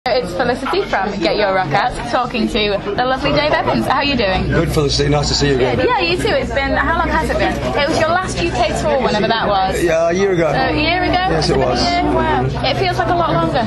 It's Felicity from GetYourRockOut talking to the lovely Dave Evans. How are you doing? Good, Felicity. Nice to see you again. Yeah, you too. It's been, how long has it been? It was your last UK tour, whenever that was. Yeah, a year ago. A year ago? Yes, it was. Wow. It feels like a lot longer.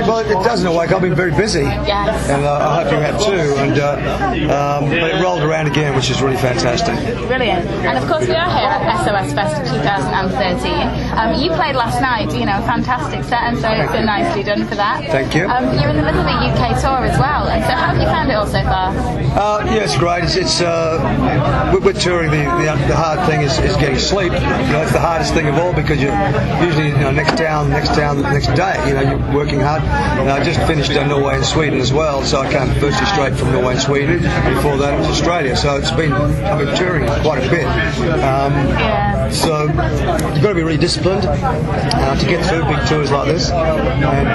Well, it doesn't awake. I've been very busy. Yes. And I hope you have too. And but it rolled around again, which is really fantastic. Brilliant. And of course, we are here at SOS Festival 2013. You played last night, you know, a fantastic set, and so it's been nicely done for that. Thank you. You're in the middle of a UK tour as well, and so how have you found it all so far? Yeah, it's great. We're touring. The hard thing is getting sleep. You know, it's the hardest thing of all because you're usually next town, the next day. You know, you're working hard. I just finished Norway and Sweden as well, so I came virtually straight from Norway and Sweden. Before that, it was Australia. So I've been touring quite a bit. So you've got to be really disciplined to get through big tours like this, and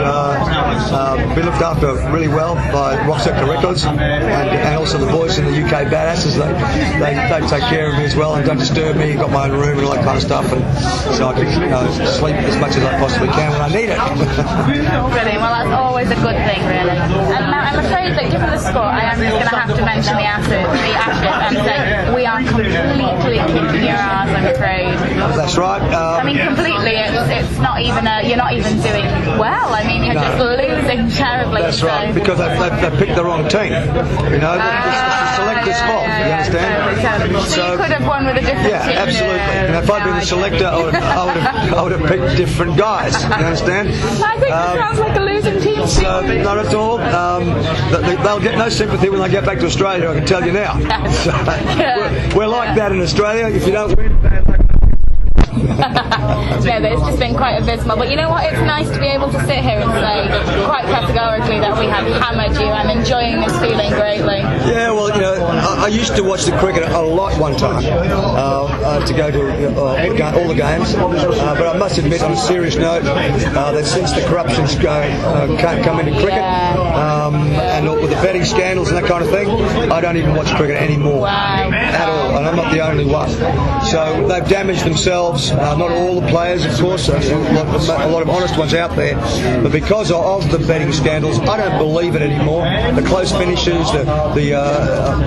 been looked after really well by Rock Sector Records, and also the boys in the UK Badasses. They take care of me as well and don't disturb me. Got my own room and all that kind of stuff, and so I can sleep as much as I possibly can when I need it. Brilliant. Well, that's always a good thing, really. And now I'm afraid that given the score, I am just going to have to mention the Ashes and say we are completely kicking your ass, I'm afraid. That's right. I mean, completely. It's not even you're not even doing well. I mean, you're just losing terribly. That's right, because they picked the wrong team. You know, it's the selector's fault. You understand? So you could have won with a different team. Yeah, absolutely. And if I'd been the selector, I would have picked different guys. You understand? I think that sounds like a losing team. So, not at all. They'll get no sympathy when they get back to Australia, I can tell you now. So, we're like that in Australia. If you don't win, bad luck. Yeah, it's just been quite abysmal. But you know what? It's nice to be able to sit here and say quite categorically that we have hammered you. I'm enjoying this feeling greatly. Yeah, well, you know, I used to watch the cricket a lot one time, to go to all the games. But I must admit, on a serious note, that since the corruption's can't come into cricket, and with the betting scandals and that kind of thing, I don't even watch cricket anymore at all. And I'm not the only one. So they've damaged themselves. Not all the players, of course. There's a lot of honest ones out there. But because of the betting scandals, I don't believe it anymore. The close finishes, the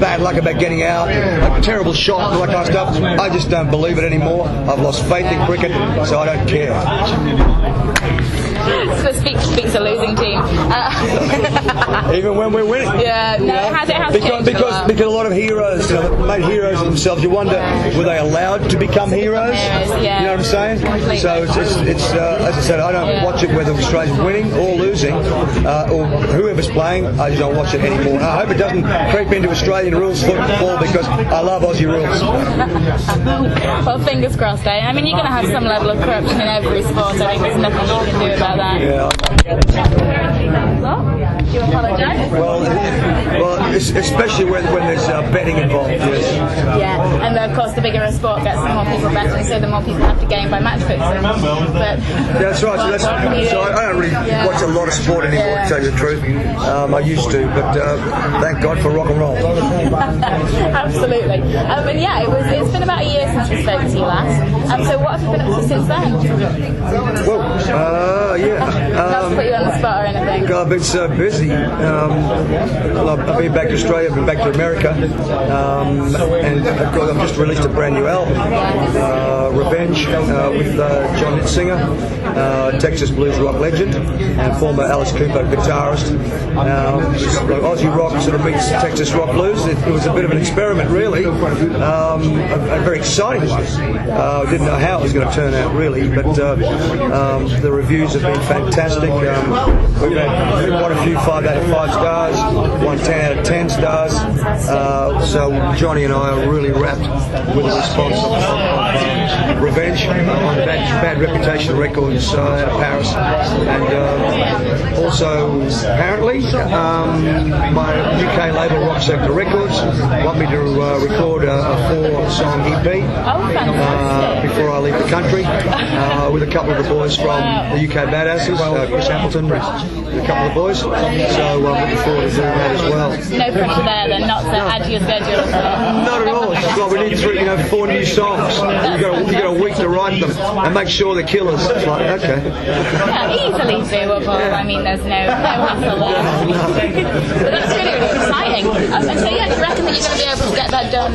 bad luck about getting out, a terrible shot, and all that kind of stuff. I just don't believe it anymore. I've lost faith in cricket, so I don't care. So speaks a losing team. Even when we're winning. Yeah, no, it has changed because a lot of heroes, made heroes of themselves. You wonder, were they allowed to become heroes? Yeah. You know what I'm saying? Completely. So it's as I said, I don't watch it whether Australia's winning or losing, or whoever's playing. I just don't watch it anymore. And I hope it doesn't creep into Australian rules football because I love Aussie rules. Well, fingers crossed, eh? I mean, you're going to have some level of corruption in every sport. I think there's nothing you can do about that. Yeah. Do you apologise? Well, especially when there's betting involved. Yes. Yeah, and of course, the bigger a sport gets, the more people betting, so the more people have to gain by match fixing. But that's right. So I don't really watch a lot of sport anymore, to tell you the truth. I used to, but thank God for rock and roll. Absolutely. And yeah, it's been about a year since we spoke to you last. So what have you been up to since then? Well, Not to put you on the spot or anything. God, I've been so busy. I've been back to Australia, I've been back to America, and of course I've just released a brand new album, Revenge, with John Litzinger, Texas blues rock legend, and former Alice Cooper guitarist. Aussie rock sort of meets Texas rock blues. It was a bit of an experiment, really, a very exciting one. Didn't know how it was going to turn out, really, but the reviews have been fantastic. We've had quite a few 5 out of 5 stars, 1 10 out of 10 stars. So Johnny and I are really wrapped with the response of Revenge on Bad Reputation Records out of Paris, and also apparently my UK label Rock Sector Records want me to record a 4-song EP before I leave the country with a couple of the boys from the UK Badasses, Chris Appleton, and a couple of boys. So I'm looking forward to doing that as well. No pressure there then, not to add to your schedule. Not at all. Well, we need 4 new songs. You've got a week to write hunt them and make sure they're killers. It's like, okay. Yeah, easily doable. I mean, there's no hassle there. But that's really, really exciting. And so, yeah, do you reckon that you're going to be able to get that done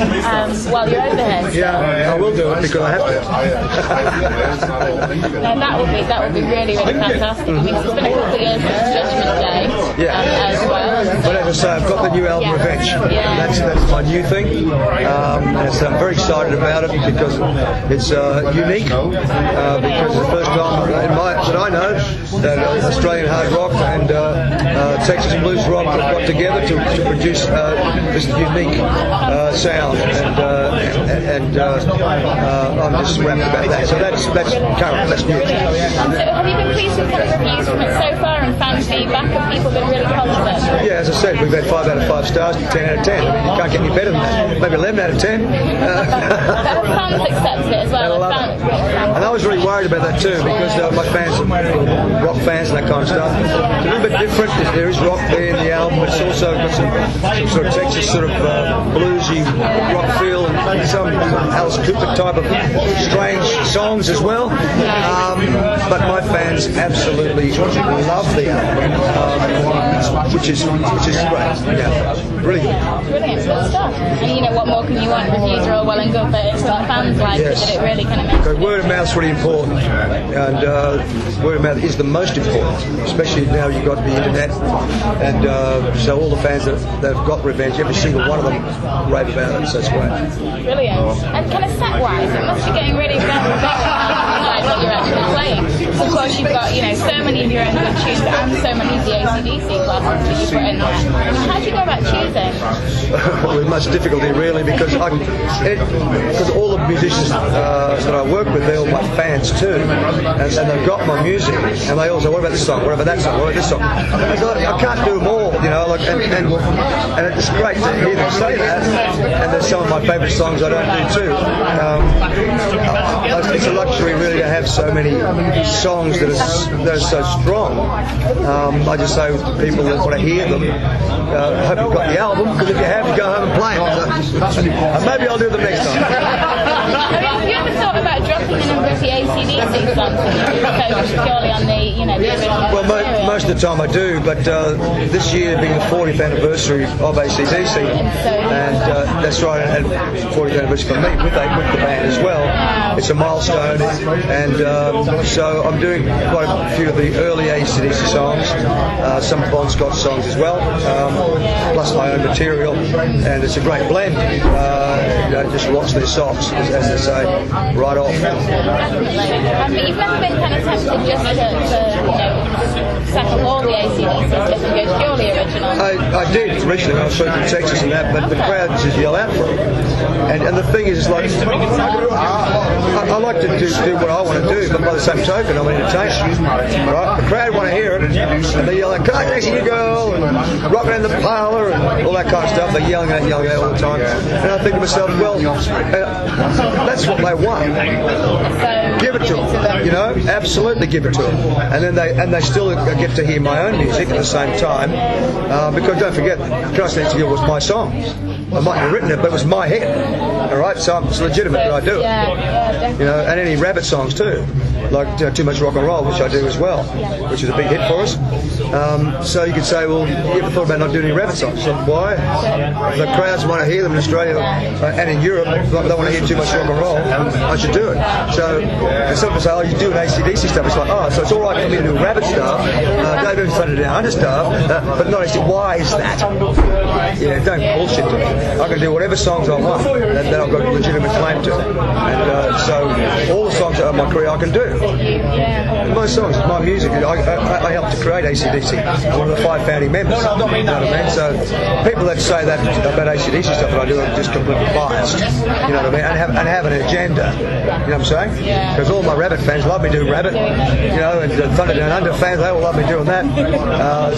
while you're over here? Yeah, I will do it because I have to. No, that would be really, really fantastic. I mean, it's been a couple of years since Judgment Day as well. But as I say, I've got the new album Revenge. That's my new thing. I'm very excited about it because it's unique. Because it's the first time that I know that Australian hard rock and Texas blues rock have got together to produce this unique sound, and I'm just wrapped about that. So that's current, that's new. So have you been pleased with kind of reviews from it so far and fan feedback? Have people been really positive? Yeah, as I said, we've had 5 out of 5 stars to 10 out of 10. I mean, you can't get any better than that. Maybe 11 out of 10. But fans accept it as well. And I was really worried about that too because my fans are rock fans and that kind of stuff. It's a little bit different. There is rock there in the album, but it's also got some sort of Texas sort of bluesy rock feel and some Alice Cooper type of strange songs as well. But my fans absolutely love the album, which is great. Yeah, really good. Brilliant, good stuff. And you know, what more can you want? Reviews are all well and good, but it's what fans like that it really kind of makes. Because word of mouth's really important, and word of mouth is the most important, especially now you've got the internet, and so all the fans that have got Revenge, every single one of them rave about it, so it's great. Brilliant. And kind of set-wise, it must be getting really exciting what you're actually playing. So of course you've got, you know, so many of your own good tunes and so many of the AC/DC classes that you put in there. How do you go about choosing? With much difficulty, really, because all the musicians that I work with, they're all my fans too, and they've got my music, and they all say, "What about this song? What about that song? What about this song?" And so I can't do them all, you know. Like, and it's great to hear them say that. And there's some of my favourite songs I don't do too. It's a luxury, really, to have so many songs that are so strong. I just say to people that want to hear them, I hope you've got the album, because if you have, you go home and play it. So, maybe I'll do them next time. Have you ever thought about dropping a number of the AC/DC songs and focus purely on the, you know, the original? Well, most of the time I do, but this year being the 40th anniversary of AC/DC, and that's right, and 40th anniversary for me with the band as well. It's a milestone, and so I'm doing quite a few of the early AC/DC songs, some Bon Scott songs as well, plus my own material, and it's a great blend. You know, just rocks their socks, as they say, right off. Definitely. But you've never been kind of tempted just to you know, settle all the AC/DC stuff and go purely original? I did originally when I was from Texas and that, but the crowd just yell out for it. And the thing is, like, I like to do what I want to do, but by the same token, I'm an entertainer. Right? The crowd want to hear it, and they yell out, "Come on, Dixie, you girl," and "Rock around the parlour," and all that kind of stuff. They're yelling out all the time. And I think to myself, well, that's what they want. Give it to them, you know, absolutely give it to them. And then they still get to hear my own music at the same time, because don't forget, Trust Next to You was my song. I mightn't have written it, but it was my hit. All right, so it's legitimate that I do it. You know, and any Rabbit songs too, like Too Much Rock and Roll, which I do as well, which is a big hit for us. So you could say, well, you ever thought about not doing any Rabbit songs? So why? The crowds want to hear them in Australia and in Europe. They want to hear Too Much Rock and Roll. I should do it. So some people say, oh, you do an AC/DC stuff. It's like, oh, so it's all right for me to do Rabbit stuff, Dave Evans Thunder Down Under stuff, but not AC. Why is that? Yeah, don't bullshit to me. I can do whatever songs I want that I've got a legitimate claim to. And so all the songs of my career I can do. My songs, my music, I helped to create AC/DC. I'm one of the 5 founding members. You know what I mean? So people that say that about AC/DC stuff that I do are just completely biased. You know what I mean? And have an agenda. You know what I'm saying? Because all my Rabbit fans love me doing Rabbit. You know, and Thunder Down Under fans, they all love me doing that.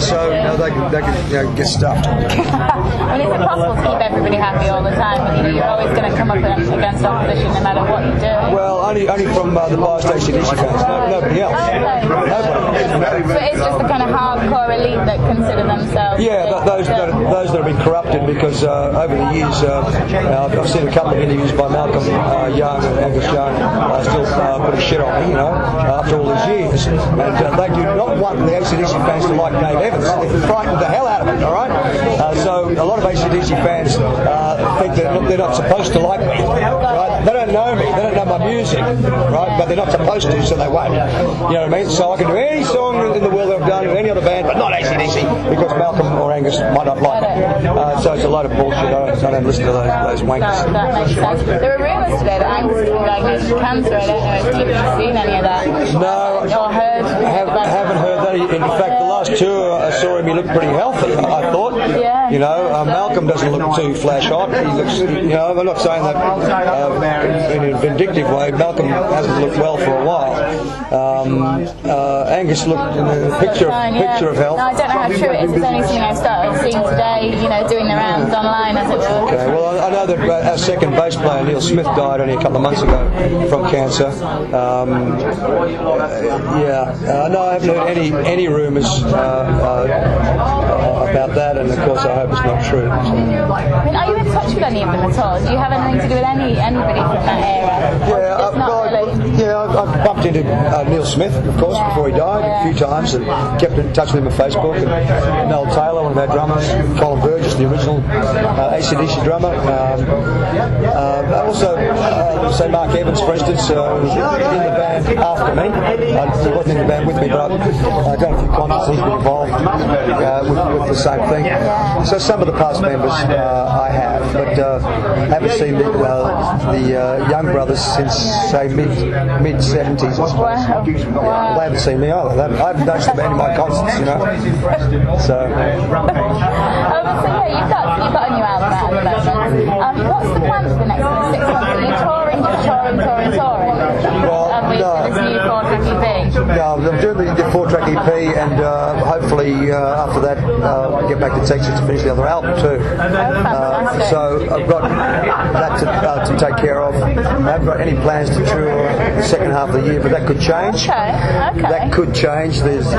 So you know, they can get stuffed. I mean, is it possible to keep everybody happy all the time? You know, you're always going to come up against opposition no matter what you do. Well, only from the biased AC/DC fans. Nobody else. Okay. Nobody. So it's just the kind of hardcore elite that consider themselves. Yeah, those that have been corrupted because over the years, I've seen a couple of interviews by Malcolm Young and Angus Young still putting shit on me, after all these years. And they do not want the AC/DC fans to like Dave Evans. It frightened the hell out of me, all right? So a lot of AC/DC fans think that they're not supposed to like me, right? They don't know me, they don't know my music, right? But they're not supposed to, so they won't. You know what I mean? So I can do any song in the world that I've done with any other band, but not AC/DC, because Malcolm or Angus might not like it. So it's a load of bullshit. I don't listen to those wankers. No, that makes sense. There were rumours today that Angus has been diagnosed with cancer. I don't know if you've seen any of that. No, or heard. I haven't heard that. In fact, the last tour I saw him, he looked pretty healthy, I thought. Yeah. Malcolm doesn't look too flash hot. He looks, I'm not saying that in a vindictive way. Malcolm hasn't looked well for a while. Angus looked in a picture of health. No, I don't know how true it is. It's only something I've started seeing today, doing the rounds online, as it were. Okay, well, I know that our second bass player, Neil Smith, died only a couple of months ago from cancer. No, I haven't heard any rumours about that, and of course I hope it's not true. I mean, are you in touch with any of them at all? Do you have anything to do with anybody from that era? I've bumped into Neil Smith, of course, before he died a few times, and kept in touch with him on Facebook. And Mel Taylor, one of our drummers, Colin Burgess, the original AC/DC drummer. Also, say Mark Evans, for instance, was in the band after me. He wasn't in the band with me, but I've done a few concerts. He's been involved with the same thing. So some of the past members I have, but haven't seen the young brothers since, say, mid-70s, I suppose. Wow. They haven't seen me either. I haven't noticed the band in my concerts, So you've got a new album out at the moment. What's the plan for the next 6 months? Are you touring? Well, no. This new 4-track EP? No, I'm doing the 4-track EP, and hopefully after that get back to Texas to finish the other album too. So I've got that to take care of. I haven't got any plans to tour the second half of the year, but that could change. Okay. That could change. There's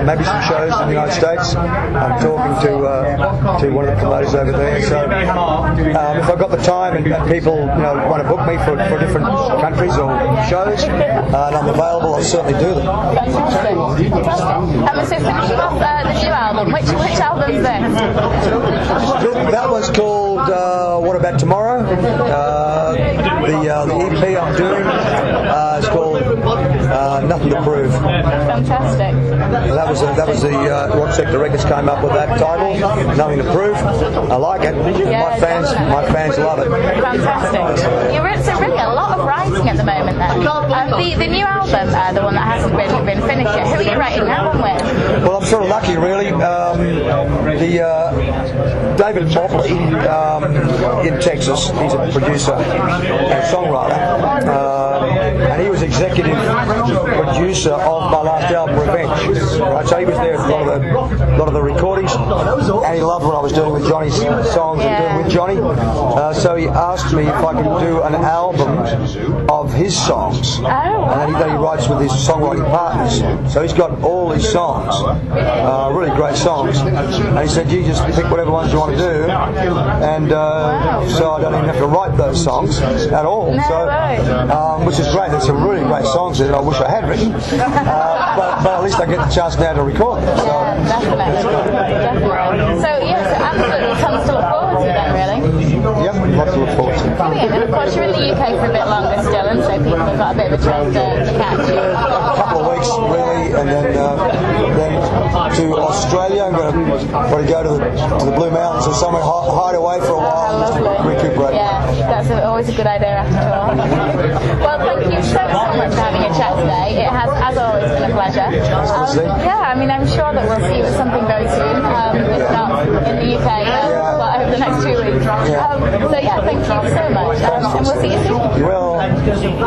maybe some shows in the United States. I'm talking to one of the promoters over there. So if I've got the time and people want to book me for different countries or shows, and I'm available, I'll certainly do them. Fantastic. So finishing off the new album, which album's this? That one's called What About Tomorrow? The EP I'm doing is called Nothing to Prove. Fantastic. That was the Rock Sector Records came up with that title, Nothing to Prove. I like it. My fans love it. Fantastic. So really a lot of writing at the moment then. The new album, the one that hasn't really been finished yet, who are you writing that one with? Well, I'm sort of lucky, really. David Mobley in Texas, he's a producer and songwriter, and he was executive producer of my last album, Revenge. Right, so he was there for a lot of the recordings, and he loved what I was doing with Johnny's songs and doing with Johnny. So he asked me if I could do an album of his songs, and then he writes with his songwriting partners. So he's got all his songs, really great songs, and he said, you just pick whatever ones you want to do, and so I don't even have to write those songs at all. Which is great. There's some really great songs that I wish I had written, but at least I get the chance now to record them. So. Definitely. So absolutely tons to look forward to then, really. Yep, lots to look forward to. Brilliant. And of course you're in the UK for a bit longer still, and so people have got a bit of a chance to catch you. A couple of weeks really, and then to Australia. I'm going to probably go to the Blue Mountains or somewhere, hide away for a while, just to recuperate. Yeah, that's always a good idea after all. Well, thank you so much for having a chat today. It has, as always, been a pleasure. I'm sure that we'll see you at something very soon, if not in the UK, over the next 2 weeks. Thank you so much, and we'll see you soon. Well.